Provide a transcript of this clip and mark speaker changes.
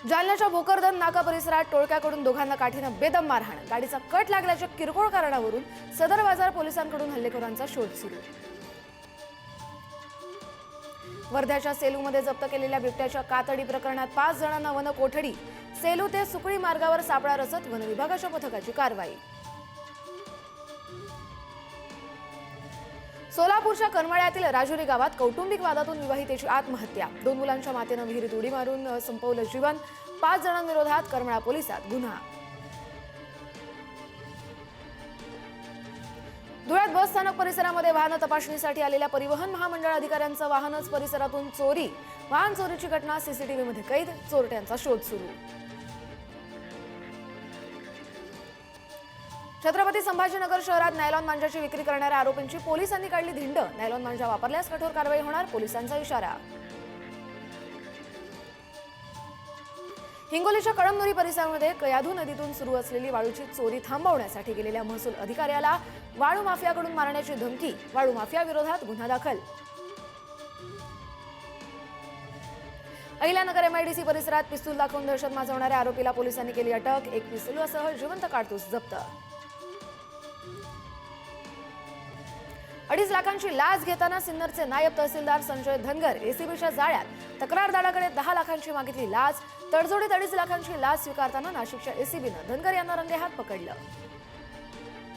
Speaker 1: जालन्याच्या भोकरदन नाका परिसरात टोळक्याकडून दोघांना काठीनं बेदम मारहाण, गाडीचा कट लागल्याच्या किरकोळ कारणावरून सदर बाजार पोलिसांकडून हल्लेखोरांचा शोध सुरू। वर्ध्याच्या सेलूमध्ये जप्त केलेल्या बिबट्याच्या कातडी प्रकरणात 5 जणांना वन कोठडी, सेलू ते सुकळी मार्गावर सापळा रचत वन विभागाच्या पथकाची कारवाई। सोलापूरच्या करमाळ्यातील राजुरी गावात कौटुंबिक वादातून विवाहितेची आत्महत्या, 2 मुलांच्या मातेनं विहिरीत उडी मारून संपवलं जीवन, 5 जणांविरोधात करमाळा पोलिसात गुन्हा। धुळ्यात बस स्थानक परिसरामध्ये वाहन तपासणीसाठी आलेल्या परिवहन महामंडळ अधिकाऱ्यांचं वाहनच परिसरातून चोरी, वाहन चोरीची घटना सीसीटीव्हीमध्ये कैद, चोरट्यांचा शोध सुरू। छत्रपती संभाजीनगर शहरात नायलॉन मांजाची विक्री करणाऱ्या आरोपींची पोलिसांनी काढली धिंड, नायलॉन मांजा वापरल्यास कठोर कारवाई होणार, पोलिसांचा इशारा। हिंगोलीच्या कळमनुरी परिसरामध्ये कयाधू नदीतून सुरू असलेली वाळूची चोरी थांबवण्यासाठी गेलेल्या महसूल अधिकाऱ्याला वाळू माफियाकडून मारण्याची धमकी, वाळू माफिया विरोधात गुन्हा दाखल। अहिल्यानगर एमआयडीसी परिसरात पिस्तूल दाखवून दहशत माजवणाऱ्या आरोपीला पोलिसांनी केली अटक, 1 पिस्तूलसह जिवंत काडतूस जप्त। 2.5 लाखांची लाच घेताना सिन्नरचे नायब तहसीलदार संजय धनगर एसीबीच्या जाळ्यात, तक्रारदाराकडे 10 लाखांची मागितली लाच, तडजोडीत 2.5 लाखांची लाच स्वीकारताना नाशिकच्या एसीबीनं धनगर यांना रंगेहात पकडलं।